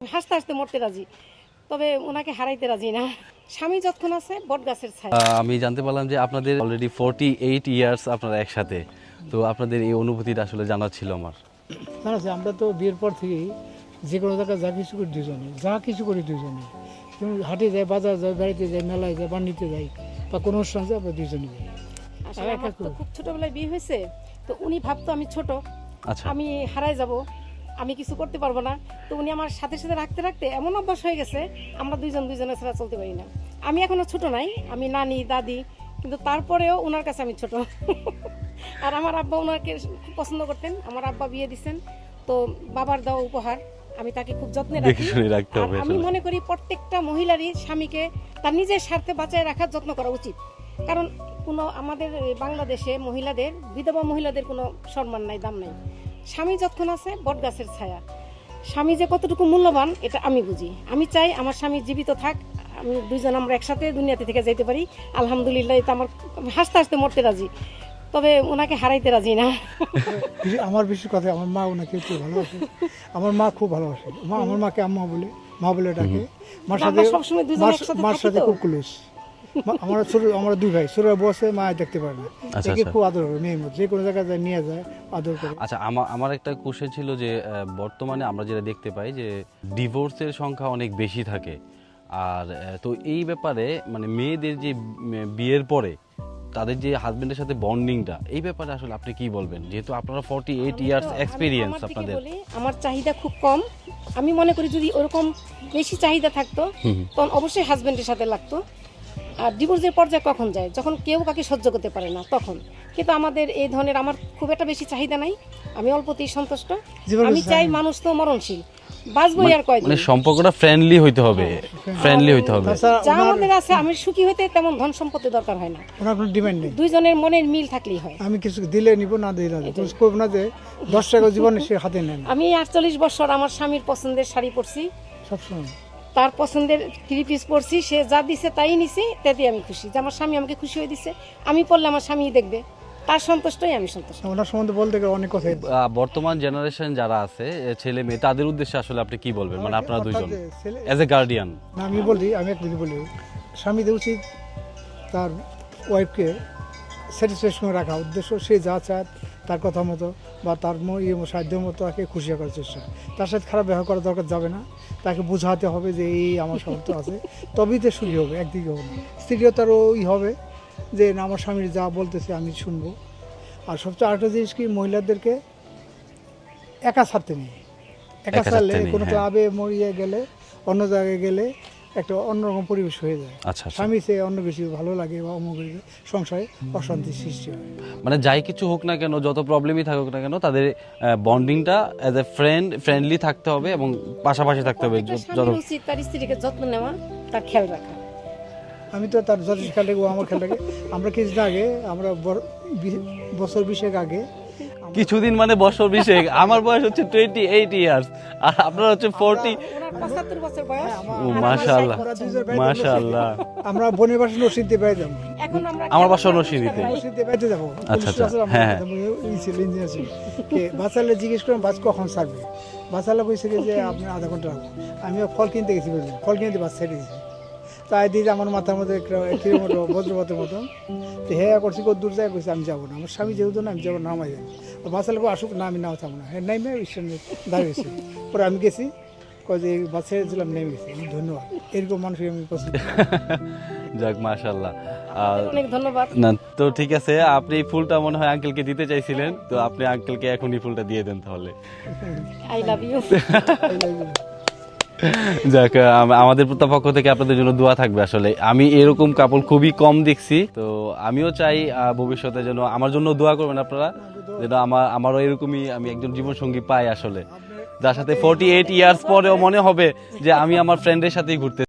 হাসতে হাসতে মরতে রাজি, তবে ওনাকে হারাইতে রাজি না। স্বামী যতক্ষণ আছে বট গাছের ছায়া। আমি জানতে পারলাম যে আপনাদের অলরেডি 48 ইয়ার্স আপনারা একসাথে, তো আপনাদের এই অনুভূতিটা আসলে জানার ছিল আমার। না আমরা তো বিয়ের পর থেকেই যে কোনো জায়গায় যা কিছু করি দুজনে, যেমন হাটে যাই, বাজার যাই, বাড়িতে যাই, মেলায় যাই, বাণিজ্যে যাই, বা কোনো অনুষ্ঠান যাই, আমরা দুজনে যাই। আসলে আমার তো খুব ছোটবেলায় বিয়ে হয়েছে, তো উনি ভাবতো আমি ছোট, আচ্ছা, আমি হারাই যাব, আমি কিছু করতে পারবো না। তো উনি আমার সাথে সাথে রাখতে রাখতে এমন অভ্যাস হয়ে গেছে, আমরা দুজনে ছাড়া চলতে পারি না। আমি এখনো ছোট নাই, আমি নানি দাদি, কিন্তু তারপরেও ওনার কাছে আমি ছোট। আর আমার আব্বা ওনাকে খুব পছন্দ করতেন, আমার আব্বা বিয়ে দিচ্ছেন, তো বাবার দেওয়া উপহার আমি তাকে খুব যত্নে রাখি। আর আমি মনে করি প্রত্যেকটা মহিলারই স্বামীকে তার নিজের স্বার্থে বাঁচায় রাখার যত্ন করা উচিত। কারণ কোনো আমাদের বাংলাদেশে মহিলাদের, বিধবা মহিলাদের কোনো সম্মান নাই, দাম নাই। স্বামী যতক্ষণ আছে বট গাছের ছায়া। স্বামী যে কতটুকু মূল্যবান এটা আমি বুঝি। আমি চাই আমার স্বামী জীবিত থাক, আমি দুইজন আমরা একসাথে দুনিয়াতে থেকে যেতে পারি। আলহামদুলিল্লাহ, এটা আমার হাসতে হাসতে মরতে রাজি, তবে ওনাকে হারাইতে রাজি না। আমার বেশি কথা, আমার মা ওনাকে খুব ভালোবাসে, আমার মা খুব ভালোবাসে। আমার মাকে আম্মা বলে, মা বলে ডাকে। মার সাথে খুব ক্লোজ। আমরা দুই ভাই, ছোট বসে মা দেখতে পারে না, একে খুব আদর করে, মেয়ের মতো যে কোনো জায়গায় যায় নিয়ে যায়, আদর করে। আচ্ছা, আমার একটা কোশ্চেন ছিল যে বর্তমানে আমরা যেটা দেখতে পাই যে ডিভোর্সের সংখ্যা অনেক বেশি থাকে, আর তো এই ব্যাপারে মানে মেয়েদের যে বিয়ের পরে তাদের যে হাজবেন্ডের সাথে বন্ডিংটা, এই ব্যাপারে আসলে আপনি কি বলবেন, যেহেতু আপনারা 48 ইয়ার্স এক্সপিরিয়েন্স আপনাদের? আমার চাহিদা খুব কম। আমি মনে করি যদি ওরকম বেশি চাহিদা থাকতো তখন অবশ্যই হাজবেন্ডের সাথে লাগতো। আর ডিভোর্সের পর্যায়ে কখন যায়, যখন কেউ কাকে সহ্য করতে পারে না তখন। কিন্তু আমাদের এই ধরনের আমার খুব একটা বেশি চাহিদা নাই, আমি অল্পতেই সন্তুষ্ট। আমি চাই মানুষ তো মরণশীল, বাঁচবই আর কয়দিন। মানে সম্পর্কটা ফ্রেন্ডলি হইতে হবে, ফ্রেন্ডলি হইতে হবে। যা আমাদের আছে, আমি সুখী হইতে তেমন ধন সম্পত্তি দরকার হয় না, ওনার কোনো ডিমান্ড নেই, দুইজনের মনের মিল থাকলেই হয়। আমি কিছু দিলে নিব, না দিলে না, তুমি করব না যে 10 টাকা জীবনে সে হাতে নেন। আমি 48 বছর আমার স্বামীর পছন্দের শাড়ি পরছি, সবসময় তার পছন্দের 3 পিস পরছি, সে যা দিছে তাই নিছি, তাতে আমি খুশি যে আমার স্বামী আমাকে খুশি হয়ে দিছে। আমি পরলে আমার স্বামী দেখবে, তার সন্তুষ্টই আমি সন্তুষ্ট। ওনার সম্বন্ধে বলতে গেলে অনেক কথাই। বর্তমান জেনারেশন যারা আছে, ছেলে মেয়ে, তাদের উদ্দেশ্যে আসলে আপনি কি বলবেন, মানে আপনারা দুইজন এজ এ গার্ডিয়ান? আমি একটা যদি বলি, স্বামীদের উচিত তার ওয়াইফকে স্যাটিসফ্যাকশন রাখা, উদ্দেশ্য সে যা চায় তার কথা মতো বা তার সাধ্য মতো তাকে খুশি করার চেষ্টা। তার সাথে খারাপ ব্যবহার করা দরকার যাবে না, তাকে বোঝাতে হবে যে এই আমার শর্ত আছে, তবেই তো সুখী হবে, একদিকে হবে না। স্ত্রীও তার ওই হবে যে না, আমার স্বামীর যা বলতেছে আমি শুনবো। আর সবচেয়ে আরেকটা জিনিস কি, মহিলাদেরকে একা ছাড়তে নেই। একা ছাড়লে কোনো ক্লাবে মরিয়ে গেলে, অন্য জায়গায় গেলে একটা অন্যরকম পরিবেশ হয়ে যায়। স্বামী সে অন্য কিছু ভালো লাগে বা সংসারে অশান্তি সৃষ্টি হয়। মানে যাই কিছু হোক না কেন, যত প্রবলেমই থাকুক না কেন, তাদের বন্ডিংটা এজ এ ফ্রেন্ডলি থাকতে হবে এবং পাশাপাশি থাকতে হবে। উচিত তার স্ত্রীকে যত্ন নেওয়া, তার খেয়াল রাখা। আমি তো তার যথেষ্ট খেয়াল রাখবো, আমার খেয়াল রাখে। আমরা কিছুদিন আগে, আমরা বছর 20 আগে, কিছুদিন মানে বছর 20, আমার বয়স হচ্ছে 28 ইয়ার্স আর আপনার হচ্ছে 40। 75 বছর বয়স। ও মাশাআল্লাহ, মাশাআল্লাহ। আমরা বোনের বাসা নরসিংদীতে বেড়ে যাবো, এখন আমরা আমার বাসা নরসিংদীতে বেড়ে যাবো। আচ্ছা, হ্যাঁ, বাচ্চালে জিজ্ঞেস করলাম বাস কখন ছাড়বে, বাচ্চালা কইছে যে আপনি আধা ঘন্টা রাখবো। আমিও ফল কিনতে গেছি, ফল কিনতে বাস ছেড়ে দিয়েছি, তাই দিয়ে আমার মাথার মধ্যে বজ্রপাতের মতন। তো হ্যাঁ করছি, কত দূর যায় কইছে আমি যাবো না, আমার স্বামী যেহেতু না, আমি যাবো, নামাই যাবো। বাচ্চা লাগবো আসুক না, আমি নাও থাকবো না। হ্যাঁ নাইমে দাঁড়িয়েছি, পরে আমি গেছি, যে বাচ্চা দিলাম, নেমে গেছি। ধন্যবাদ, এরকম মানুষকে আমি পছন্দ। যাক, মাশাআল্লাহ, অনেক ধন্যবাদ। না তো ঠিক আছে, আপনি ফুলটা মনে হয় আঙ্কেলকে দিতে চাইছিলেন, তো আপনি আঙ্কেলকে এখনই ফুলটা দিয়ে দেন তাহলে। I love you. যাক, আমাদের পক্ষ থেকে আপনাদের জন্য দোয়া থাকবে। আসলে আমি এরকম কাপড় খুবই কম দেখছি, তো আমিও চাই ভবিষ্যতে যেন আমার জন্য দোয়া করবেন আপনারা, যেন আমারও এরকমই আমি একজন জীবন সঙ্গী পাই আসলে, যার সাথে 48 ইয়ার্স পরেও মনে হবে যে আমি আমার ফ্রেন্ডের সাথেই ঘুরতে